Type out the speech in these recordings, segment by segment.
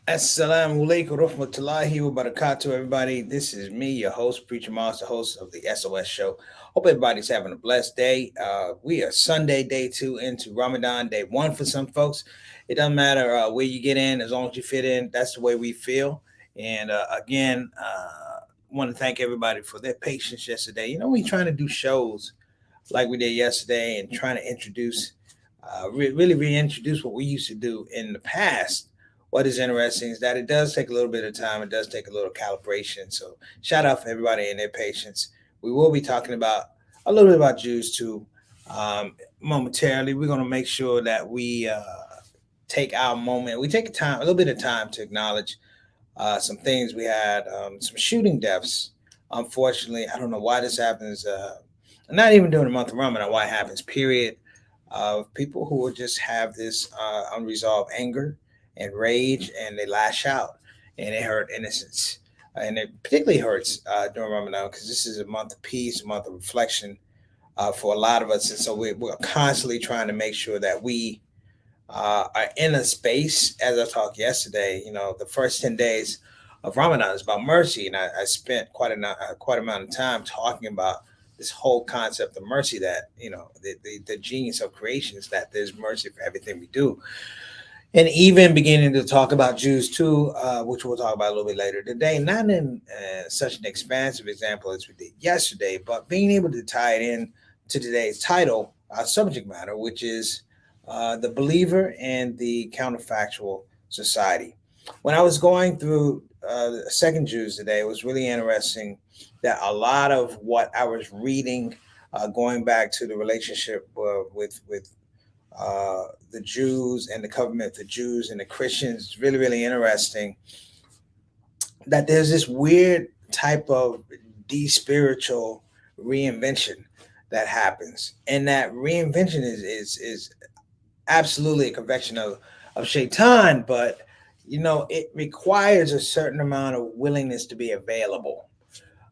Assalamu alaikum rahmatullahi wa barakatuh, everybody. This is me, your host, Preacher Moss, the host of the SOS show. Hope everybody's having a blessed day. We are Sunday, day two into Ramadan, day one for some folks. It doesn't matter where you get in, as long as you fit in. That's the way we feel. And again, want to thank everybody for their patience yesterday. We trying to do shows like we did yesterday and trying to really reintroduce what we used to do in the past. What is interesting is that it does take a little bit of time. It does take a little calibration. So shout out for everybody and their patience. We will be talking about a little bit about Jews too momentarily. We're going to make sure that we take our moment. We take a little bit of time to acknowledge some things. We had some shooting deaths. Unfortunately, I don't know why this happens. Not even during the month of Ramadan, why it happens, period. Of people who will just have this unresolved anger and rage, and they lash out, and it hurt innocence. And it particularly hurts during Ramadan because this is a month of peace, a month of reflection for a lot of us. And so we're constantly trying to make sure that we are in a space. As I talked yesterday, the first 10 days of Ramadan is about mercy. And I spent quite amount of time talking about this whole concept of mercy, that, the genius of creation is that there's mercy for everything we do. And even beginning to talk about Jews too, which we'll talk about a little bit later today, not in such an expansive example as we did yesterday, but being able to tie it in to today's title, our subject matter, which is the believer and the counterfactual society. When I was going through Second Jews today, it was really interesting that a lot of what I was reading, going back to the relationship with the Jews and the covenant, the Jews and the Christians. It's really, really interesting that there's this weird type of de-spiritual reinvention that happens. And that reinvention is absolutely a convection of Shaitan, but it requires a certain amount of willingness to be available.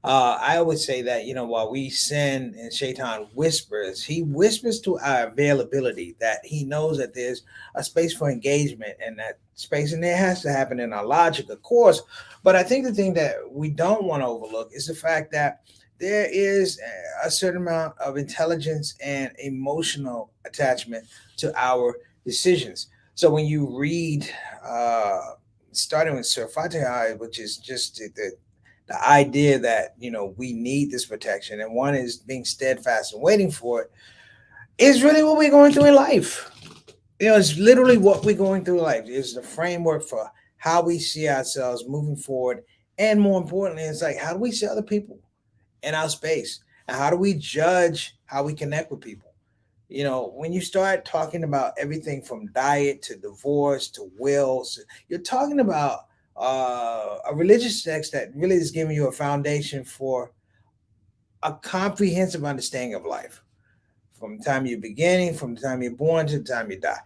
I always say that, while we sin and Shaitan whispers, he whispers to our availability, that he knows that there's a space for engagement, and that space, and it has to happen in our logic, of course. But I think the thing that we don't want to overlook is the fact that there is a certain amount of intelligence and emotional attachment to our decisions. So when you read, starting with Surah Fatiha, which is just the idea that we need this protection, and one is being steadfast and waiting for it, is really what we're going through in life. It's literally what we're going through in life. It's the framework for how we see ourselves moving forward, and more importantly, it's like, how do we see other people in our space, and how do we judge how we connect with people? When you start talking about everything from diet to divorce to wills, you're talking about a religious text that really is giving you a foundation for a comprehensive understanding of life, from the time you're beginning, from the time you're born to the time you die.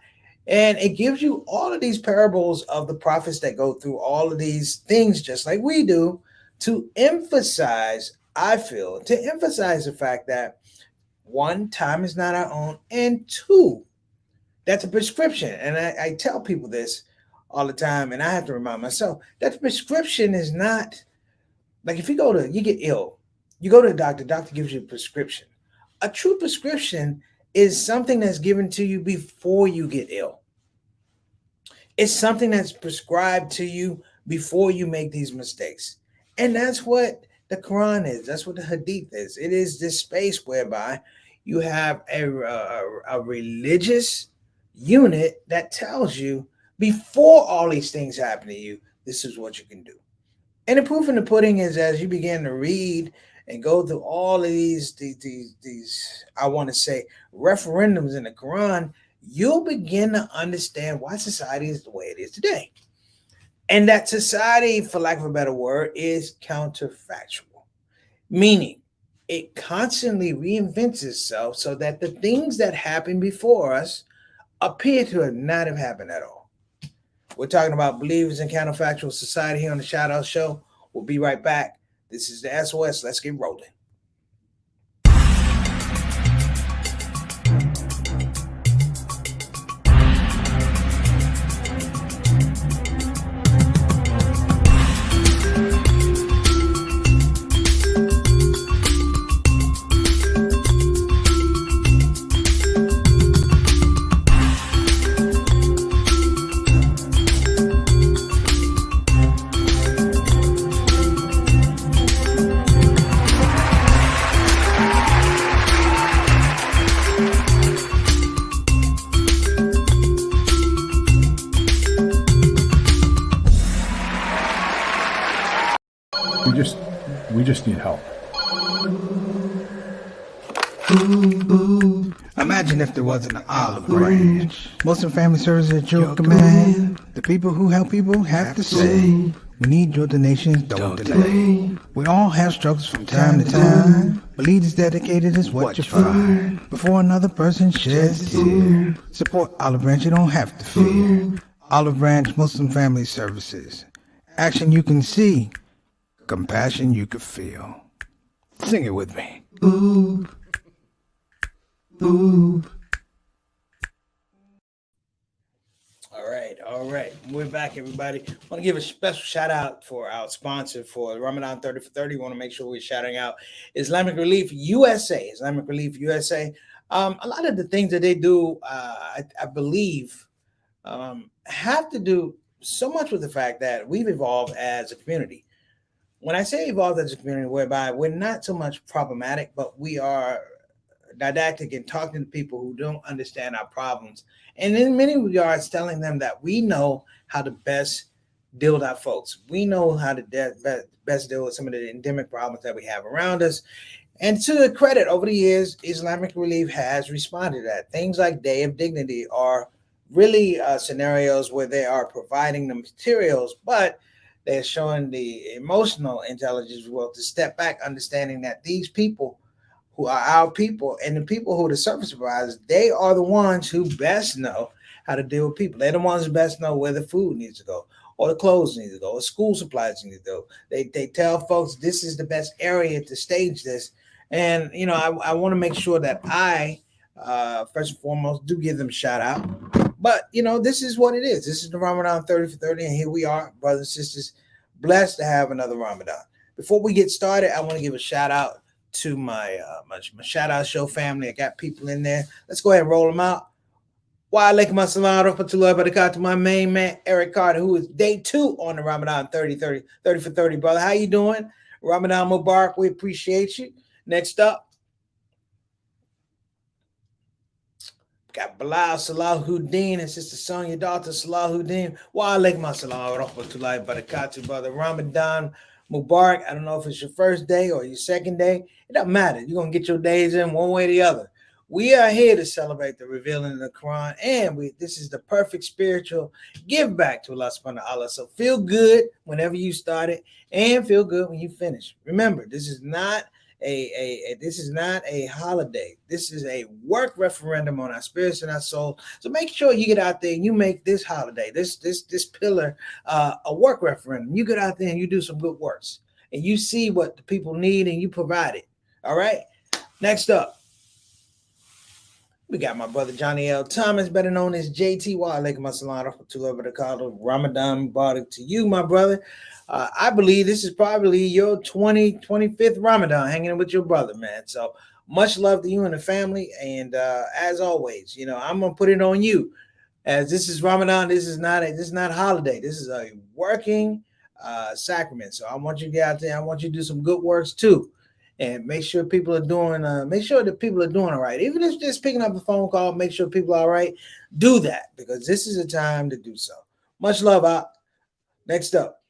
And it gives you all of these parables of the prophets that go through all of these things just like we do, to emphasize, I feel, to emphasize the fact that, one, time is not our own, and two, that's a prescription. And I tell people this all the time, and I have to remind myself that the prescription is not like, if you get ill, you go to the doctor gives you a prescription. A true prescription is something that's given to you before you get ill. It's something that's prescribed to you before you make these mistakes. And that's what the Quran is. That's what the Hadith is. It is this space whereby you have a religious unit that tells you, before all these things happen to you, this is what you can do. And the proof in the pudding is, as you begin to read and go through all of these I want to say, referendums in the Quran, you'll begin to understand why society is the way it is today. And that society, for lack of a better word, is counterfactual, meaning it constantly reinvents itself so that the things that happened before us appear to not have happened at all. We're talking about believers in counterfactual society here on the ShOUT Show. We'll be right back. This is the SOS. Let's get rolling. We just need help. Imagine if there wasn't an olive branch. Muslim Family Services at your command. The people who help people have to say, we need your donations, don't delay. We all have struggles from time to time, but leaders dedicated is what you find. Before another person sheds a tear, support Olive Branch, you don't have to fear. Olive Branch Muslim Family Services. Action you can see, compassion you can feel. Sing it with me. Ooh. Ooh. All right. We're back, everybody. I want to give a special shout out for our sponsor for Ramadan 30 for 30. Want to make sure we're shouting out Islamic Relief USA. Islamic Relief USA. A lot of the things that they do, I believe, have to do so much with the fact that we've evolved as a community. When I say evolved as a community, whereby we're not so much problematic, but we are didactic and talking to people who don't understand our problems, and in many regards telling them that we know how to best deal with our folks. We know how to best deal with some of the endemic problems that we have around us. And to the credit, over the years, Islamic Relief has responded to that. Things like Day of Dignity are really scenarios where they are providing the materials, but they're showing the emotional intelligence as well to step back, understanding that these people who are our people and the people who are the service providers, they are the ones who best know how to deal with people. They're the ones who best know where the food needs to go, or the clothes need to go, or school supplies need to go. They tell folks this is the best area to stage this. And, I want to make sure that I, first and foremost, do give them a shout out. But, this is what it is. This is the Ramadan 30 for 30. And here we are, brothers and sisters, blessed to have another Ramadan. Before we get started, I want to give a shout out to my shout out show family. I got people in there. Let's go ahead and roll them out. Wa alaikum assalam rahmatullahi wa barakatuh. My main man, Eric Carter, who is day 2 on the Ramadan 30 for 30, brother. How you doing? Ramadan Mubarak. We appreciate you. Next up, got Bilal Salahuddin and Sister Sonia, daughter Salahuddin. Wa alaikum assalam rahmatullahi wa barakatuh, brother. Ramadan Mubarak. I don't know if it's your first day or your second day. It doesn't matter. You're going to get your days in one way or the other. We are here to celebrate the revealing of the Quran, and this is the perfect spiritual give back to Allah subhanahu wa ta'ala. So feel good whenever you start it, and feel good when you finish. Remember, this is not a holiday. This is a work referendum on our spirits and our soul. So make sure you get out there and you make this holiday, this pillar, a work referendum. You get out there and you do some good works, and you see what the people need and you provide it. All right. Next up, we got my brother Johnny L. Thomas, better known as JT. Wa alaikum assalam rahmatullahi wa barakatuh. Ramadan Mubarak to you, my brother. I believe this is probably your 25th Ramadan hanging with your brother, man. So much love to you and the family. And as always, I'm going to put it on you. As this is Ramadan, this is not a holiday. This is a working sacrament. So I want you to get out there. I want you to do some good works too. And make sure people are doing, all right. Even if it's just picking up the phone call, make sure people are all right. Do that, because this is a time to do so. Much love out. Next up,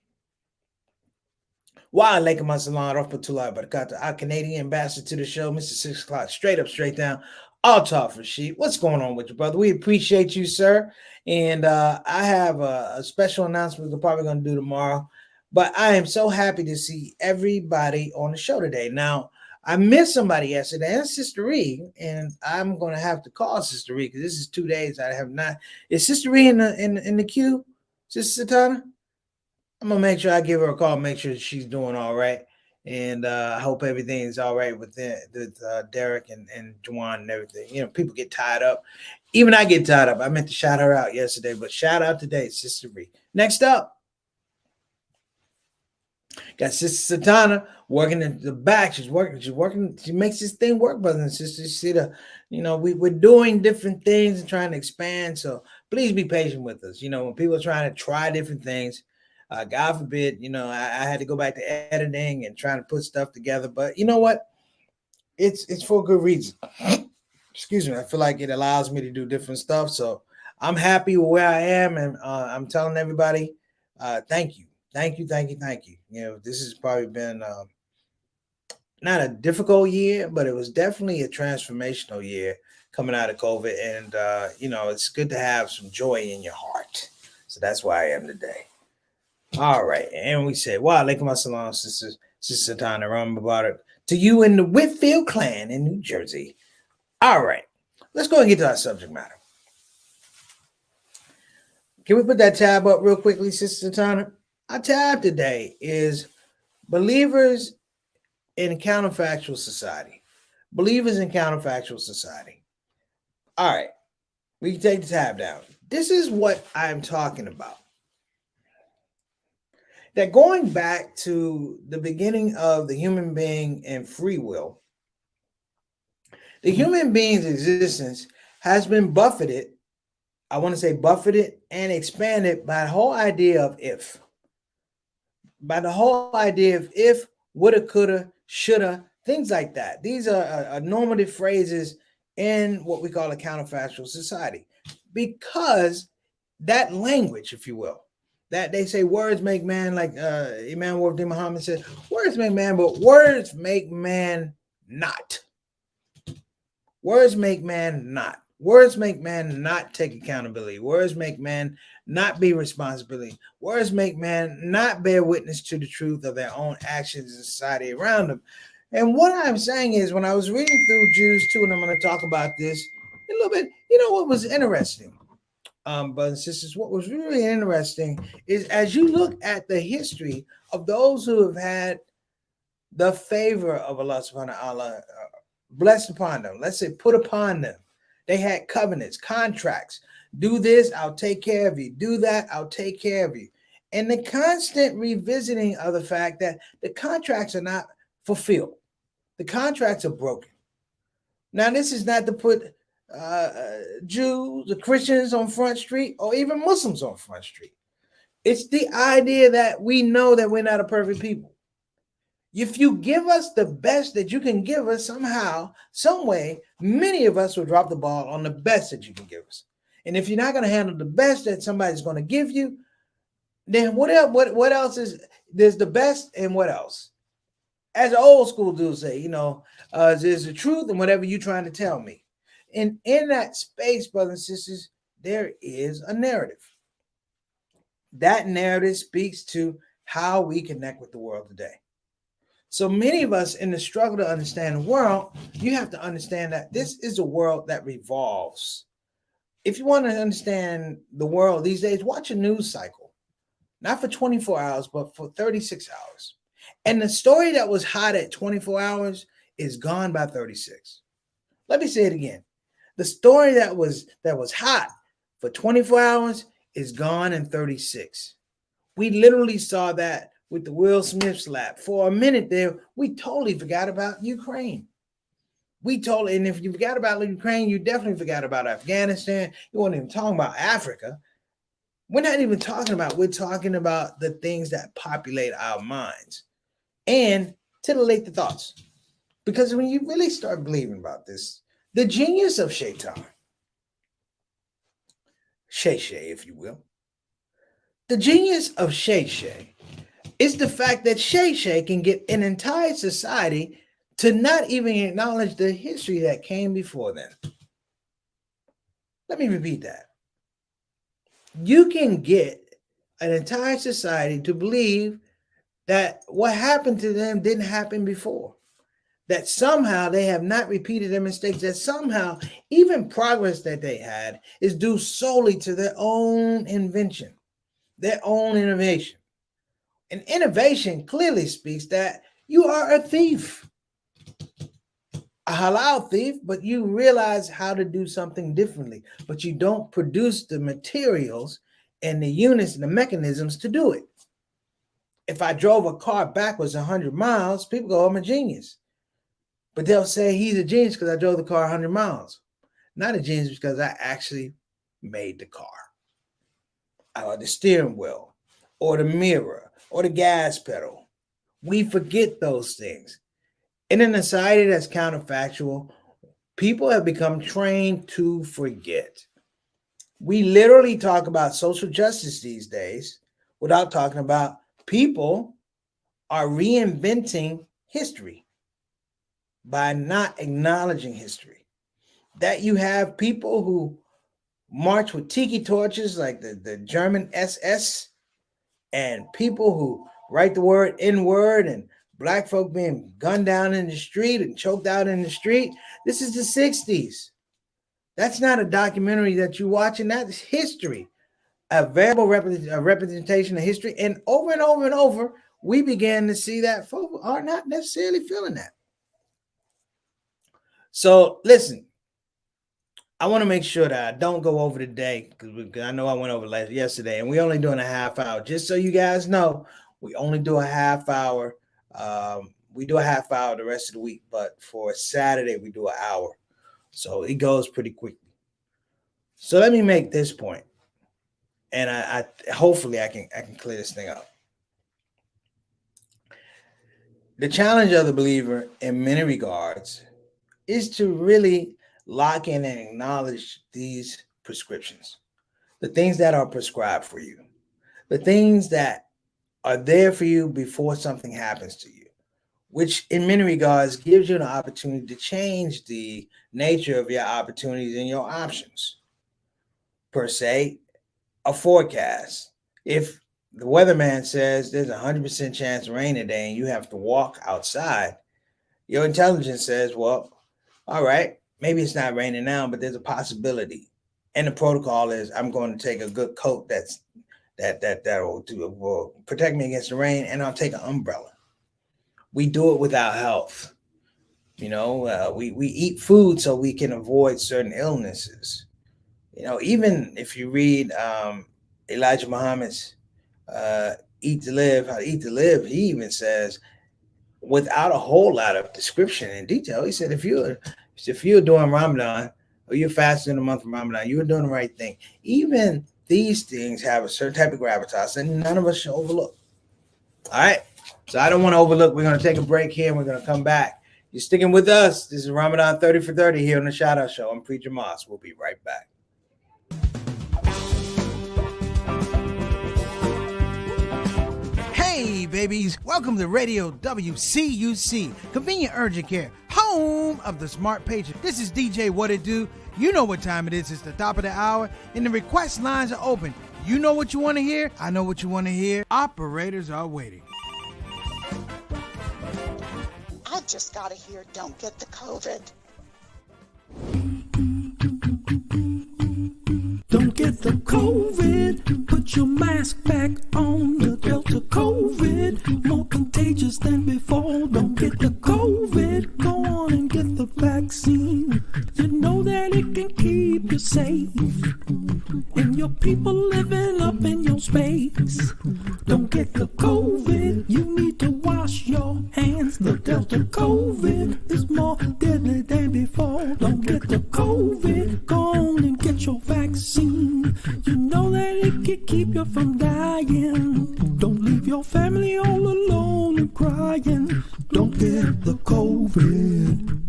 Wa alaikum assalam rahmatullahi wa barakatuh. Our Canadian ambassador to the show, Mr. 6 o'clock, straight up, straight down. All talk for sheep. What's going on with you, brother? We appreciate you, sir. And I have a special announcement we're probably going to do tomorrow. But I am so happy to see everybody on the show today. Now, I missed somebody yesterday, and Sister Ree, and I'm going to have to call Sister Ree because this is 2 days I have not. Is Sister Ree in the queue, Sister Satana? I'm going to make sure I give her a call, make sure she's doing all right. And I hope everything's all right with Derek and Juwan and everything. People get tied up. Even I get tied up. I meant to shout her out yesterday, but shout out today, Sister Ree. Next up, got Sister Satana working in the back. She's working. She makes this thing work, brothers and sisters. You see we're doing different things and trying to expand. So please be patient with us. When people are trying to try different things, God forbid, I had to go back to editing and trying to put stuff together. But you know what? It's for a good reason. Excuse me. I feel like it allows me to do different stuff. So I'm happy with where I am, and I'm telling everybody, thank you. Thank you. This has probably been not a difficult year, but it was definitely a transformational year coming out of COVID. And, it's good to have some joy in your heart. So that's why I am today. All right. And we say, wow, alaikum assalam, Sister Tana Ram about it to you in the Whitfield clan in New Jersey. All right. Let's go and get to our subject matter. Can we put that tab up real quickly, Sister Tana? Our tab today is believers in counterfactual society. Believers in counterfactual society. All right. We can take the tab down. This is what I'm talking about. That going back to the beginning of the human being and free will, the human being's existence has been buffeted. I want to say buffeted and expanded by the whole idea of if. By the whole idea of if, woulda, coulda, shoulda, things like that. These are normative phrases in what we call a counterfactual society. Because that language, if you will, that they say words make man, like Imam Wafdi Muhammad said, words make man, but words make man not. Words make man not. Words make man not take accountability. Words make man not be responsibility. Words make man not bear witness to the truth of their own actions in society around them. And what I'm saying is, when I was reading through Jews 2, and I'm going to talk about this a little bit, what was interesting, brothers and sisters, what was really interesting is as you look at the history of those who have had the favor of Allah subhanahu wa ta'ala blessed upon them, let's say put upon them, they had covenants, contracts. Do this, I'll take care of you. Do that, I'll take care of you. And the constant revisiting of the fact that the contracts are not fulfilled. The contracts are broken. Now, this is not to put Jews, the Christians on Front Street, or even Muslims on Front Street. It's the idea that we know that we're not a perfect people. If you give us the best that you can give us somehow, some way, many of us will drop the ball on the best that you can give us. And if you're not going to handle the best that somebody's going to give you, then what else is, there's the best and what else? As old school dudes say, there's the truth and whatever you're trying to tell me. And in that space, brothers and sisters, there is a narrative. That narrative speaks to how we connect with the world today. So many of us in the struggle to understand the world, you have to understand that this is a world that revolves. If you want to understand the world these days, watch a news cycle, not for 24 hours, but for 36 hours. And the story that was hot at 24 hours is gone by 36. Let me say it again. The story that was hot for 24 hours is gone in 36. We literally saw that with the Will Smith slap. For a minute there, we totally forgot about Ukraine. And if you forgot about Ukraine, you definitely forgot about Afghanistan. You weren't even talking about Africa. We're talking about the things that populate our minds and titillate the thoughts. Because when you really start believing about this, the genius of shaitan, Shay, if you will, the genius of Shay is the fact that Shay can get an entire society to not even acknowledge the history that came before them. Let me repeat that. You can get an entire society to believe that what happened to them didn't happen before, that somehow they have not repeated their mistakes, that somehow even progress that they had is due solely to their own invention, their own innovation. And innovation clearly speaks that you are a thief, a halal thief, but you realize how to do something differently, but you don't produce the materials and the units and the mechanisms to do it. If I drove a car backwards 100 miles, people go, I'm a genius. But they'll say he's a genius because I drove the car 100 miles. Not a genius because I actually made the car. Or the steering wheel, or the mirror, or the gas pedal. We forget those things. In a society that's counterfactual, people have become trained to forget. We literally talk about social justice these days without talking about people are reinventing history. by not acknowledging history. That you have people who march with tiki torches like the German SS, and people who write the word N word, and black folk being gunned down in the street and choked out in the street. This is the 60s. That's not a documentary that you're watching. That's history, a variable representation of history. And over and over, we began to see that folk are not necessarily feeling that. So listen, I want to make sure that I don't go over today because I know I went over yesterday, and we're only doing a half hour. Just so you guys know, we only do a half hour. We do a half hour the rest of the week, but for Saturday we do an hour, so it goes pretty quickly. So let me make this point, and I hopefully I can clear this thing up. The challenge of the believer, in many regards, is to really lock in and acknowledge these prescriptions, the things that are prescribed for you, the things that are there for you before something happens to you, which in many regards gives you an opportunity to change the nature of your opportunities and your options. Per se, a forecast. If the weatherman says there's a 100% chance of rain today and you have to walk outside, your intelligence says, well, all right, maybe it's not raining now, but there's a possibility. And the protocol is I'm going to take a good coat that will protect me against the rain, and I'll take an umbrella. We do it with our health. We eat food so we can avoid certain illnesses. Even if you read Elijah Muhammad's Eat to Live, How to Eat to Live, he even says, without a whole lot of description and detail, he said, if you're doing Ramadan or you're fasting in the month of Ramadan, you're doing the right thing. Even these things have a certain type of gravitas that none of us should overlook. All right. So I don't want to overlook. We're going to take a break here and we're going to come back. You're sticking with us. This is Ramadan 30 for 30 here on the ShOUT Show. I'm Preacher Moss. We'll be right back. Hey, babies. Welcome to Radio WCUC, Convenient Urgent Care, home of the smart patient. This is DJ What It Do. You know what time it is. It's the top of the hour, and the request lines are open. You know what you want to hear. I know what you want to hear. Operators are waiting. I just got to hear Don't Get the COVID. Don't get the COVID. Put your mask back on. The Delta COVID, more contagious than before. Don't get the COVID. Go on and get the vaccine. You know that it can keep you safe, and your people living up in your space. Don't get the COVID. You need to wash your hands. The Delta COVID is more deadly than before. Don't get the COVID. Go on and get your vaccine. You know that it can keep you from dying. Don't leave your family all alone and crying. Don't get the COVID.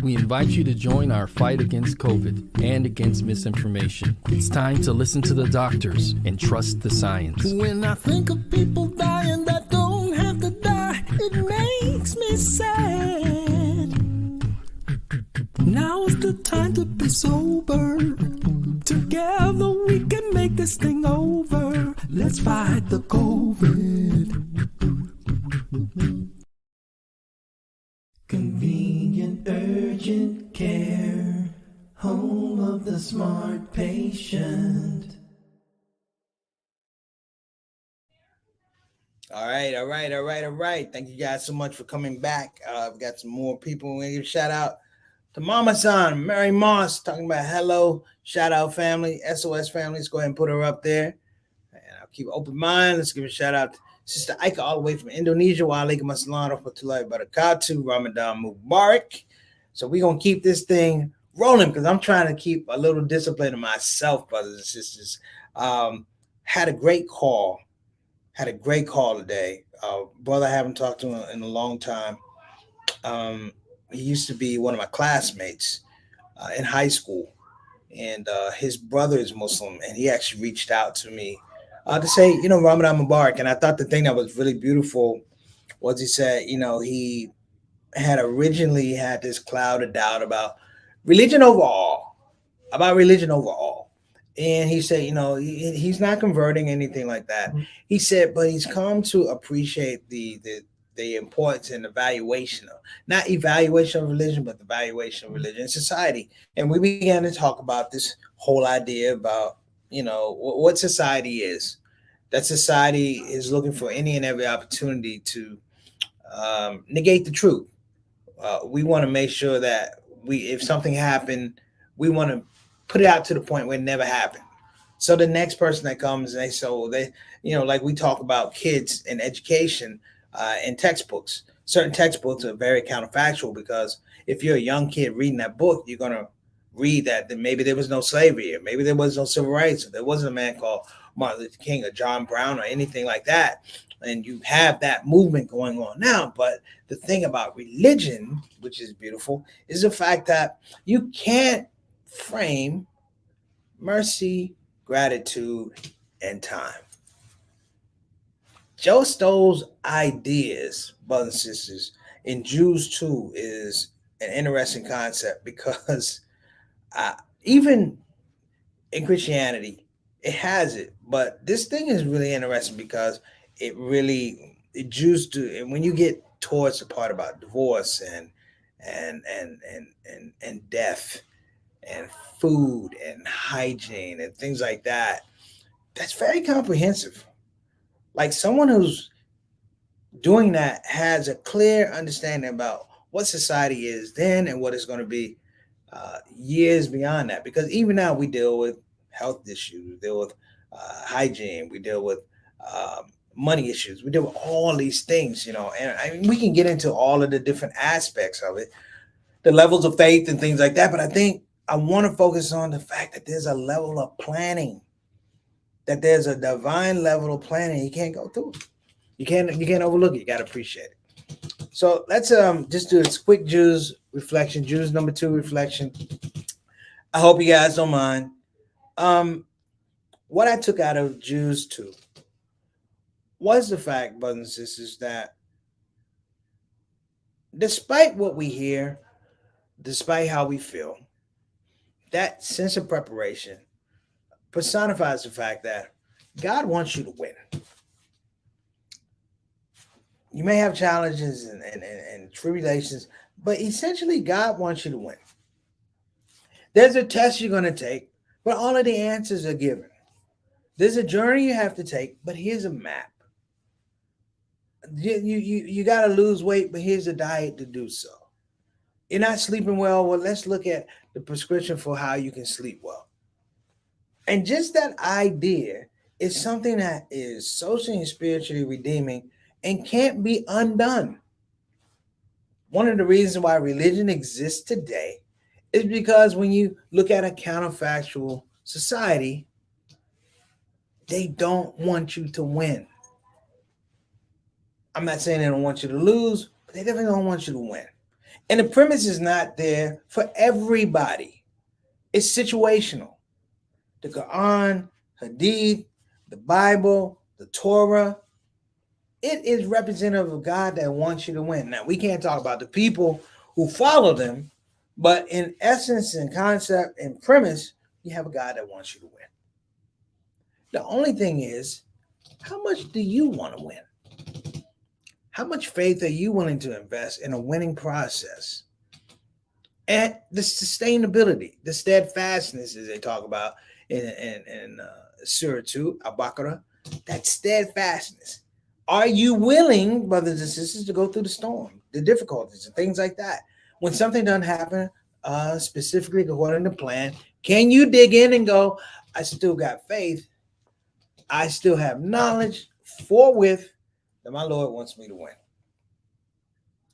We invite you to join our fight against COVID and against misinformation. It's time to listen to the doctors and trust the science. When I think of people dying that don't have to die, it makes me sad. Now is the time to be sober. Together we can make this thing over. Let's fight the COVID. Convenient urgent care, home of the smart patient. All right. Thank you guys so much for coming back. We've got some more people. We're going to give a shout out to Mama San, Mary Moss, talking about hello, shout out family, SOS family. Let's go ahead and put her up there. And I'll keep an open mind. Let's give a shout out to Sister Aika all the way from Indonesia. Wa alaikum assalam wa rahmatullahi wa barakatuh. Ramadan Mubarak. So we're going to keep this thing rolling because I'm trying to keep a little discipline in myself, brothers and sisters. Had a great call today. Brother I haven't talked to in a long time. He used to be one of my classmates in high school, and his brother is Muslim, and he actually reached out to me to say, Ramadan Mubarak. And I thought the thing that was really beautiful was he said, he had originally had this cloud of doubt religion overall, about religion overall. And he said, he's not converting anything like that. He said, but he's come to appreciate the importance and the valuation of not evaluation of religion, but the valuation of religion in society. And we began to talk about this whole idea about, what society is. That society is looking for any and every opportunity to negate the truth. We want to make sure that if something happened, we want to put it out to the point where it never happened. So the next person that comes and they so they, like we talk about kids in education, in textbooks. Certain textbooks are very counterfactual because if you're a young kid reading that book, you're gonna read that maybe there was no slavery, or maybe there was no civil rights, or there wasn't a man called Martin Luther King or John Brown or anything like that. And you have that movement going on now. But the thing about religion, which is beautiful, is the fact that you can't frame mercy, gratitude, and time. Joe Stow's ideas, brothers and sisters, in Jews too, is an interesting concept because uh, even in Christianity, it has it. But this thing is really interesting because Jews do, and when you get towards the part about divorce and death and food and hygiene and things like that, that's very comprehensive. Like someone who's doing that has a clear understanding about what society is then and what it's going to be years beyond that. Because even now we deal with health issues, we deal with hygiene, we deal with money issues, we deal with all these things, and I mean, we can get into all of the different aspects of it, the levels of faith and things like that. But I think I want to focus on the fact that there's a level of planning, that there's a divine level of planning. You can't go through it. You can't overlook it. You gotta appreciate it. So let's just do this quick Jews reflection. Jews number 2 reflection. I hope you guys don't mind. What I took out of Jews 2 was the fact, brothers and sisters, that despite what we hear, despite how we feel, that sense of preparation personifies the fact that God wants you to win. You may have challenges and tribulations, but essentially God wants you to win. There's a test you're going to take, but all of the answers are given. There's a journey you have to take, but here's a map. You got to lose weight, but here's a diet to do so. You're not sleeping well. Well, let's look at the prescription for how you can sleep well. And just that idea is something that is socially and spiritually redeeming and can't be undone. One of the reasons why religion exists today is because when you look at a counterfactual society, they don't want you to win. I'm not saying they don't want you to lose, but they definitely don't want you to win. And the premise is not there for everybody. It's situational. The Quran, Hadith, the Bible, the Torah, it is representative of God that wants you to win. Now, we can't talk about the people who follow them, but in essence and concept and premise, you have a God that wants you to win. The only thing is, how much do you want to win? How much faith are you willing to invest in a winning process? And the sustainability, the steadfastness, as they talk about in Surah 2, Al-Baqarah, that steadfastness. Are you willing, brothers and sisters, to go through the storm, the difficulties, and things like that? When something doesn't happen specifically according to plan, can you dig in and go, I still got faith. I still have knowledge forthwith that my Lord wants me to win.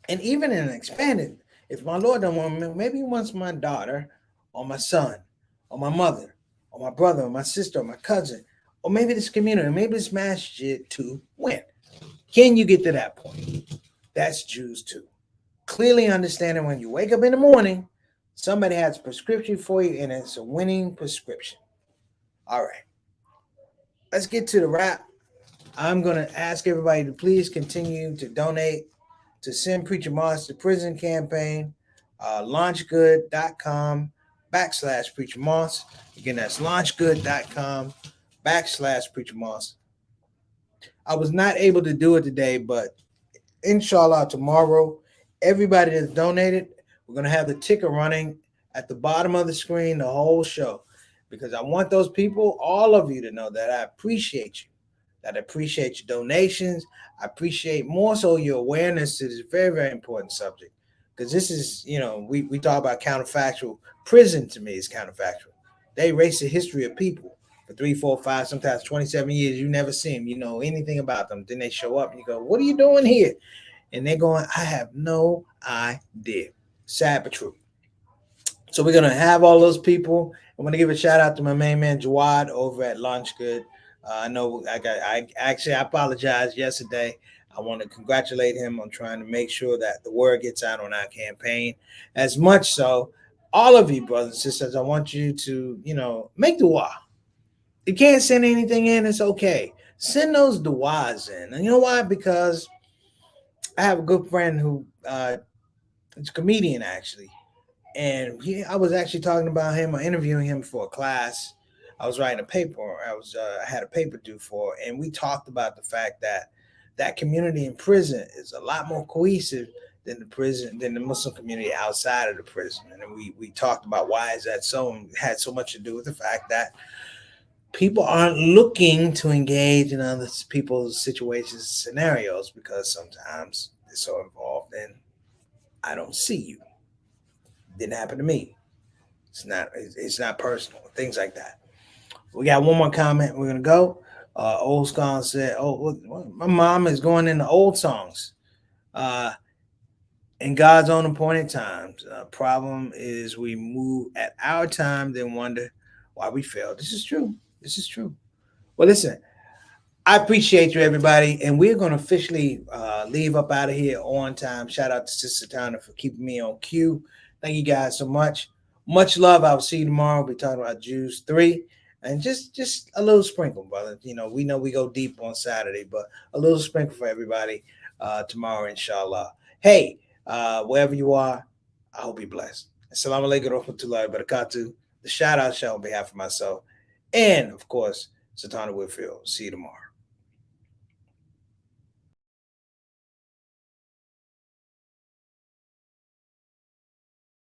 And even in an expanded, if my Lord don't want me, maybe he wants my daughter or my son or my mother or my brother or my sister or my cousin, or maybe this community, maybe this masjid to win. Can you get to that point? That's Jews 2. Clearly understanding when you wake up in the morning, somebody has a prescription for you and it's a winning prescription. All right. Let's get to the wrap. I'm going to ask everybody to please continue to donate to send Preacher Moss to prison campaign, launchgood.com/Preacher Moss. Again, that's launchgood.com/Preacher Moss. I was not able to do it today, but inshallah tomorrow, everybody that's donated, we're going to have the ticker running at the bottom of the screen the whole show, because I want those people, all of you, to know that I appreciate you, that I appreciate your donations. I appreciate more so your awareness to this very, very important subject, because this is, we talk about counterfactual. Prison to me is counterfactual. They erase the history of people for 3, 4, 5, sometimes 27 years. You never see them, anything about them. Then they show up and you go, what are you doing here? And they're going, I have no idea. Sad but true. So we're going to have all those people. I'm going to give a shout out to my main man, Jawad, over at Launch Good. I know I apologized yesterday. I want to congratulate him on trying to make sure that the word gets out on our campaign. As much so, all of you brothers and sisters, I want you to, make dua. You can't send anything in, it's okay. Send those duas in. And you know why? Because I have a good friend who is a comedian, actually. And I was actually talking about him or interviewing him for a class. I was writing a paper. I had a paper due for, and we talked about the fact that that community in prison is a lot more cohesive than the Muslim community outside of the prison. And then we talked about why is that so, and it had so much to do with the fact that people aren't looking to engage in other people's situations, scenarios, because sometimes they're so involved in, I don't see you. Didn't happen to me. It's not personal. Things like that. We got one more comment. We're gonna go. Old Scholar said, "Oh, well, my mom is going into old songs, in God's own appointed times. Problem is, we move at our time, then wonder why we fail." This is true. This is true. Well, listen, I appreciate you, everybody, and we're going to officially leave up out of here on time. Shout out to Sister Tana for keeping me on cue. Thank you guys so much. Much love. I'll see you tomorrow. We'll be talking about Jews 3, and just a little sprinkle, brother. We know we go deep on Saturday, but a little sprinkle for everybody tomorrow, inshallah. Hey, wherever you are, I hope you're blessed. Assalamu alaikum wa rahmatullahi wa barakatuh. The shout out show on behalf of myself and, of course, Satana Whitfield. See you tomorrow.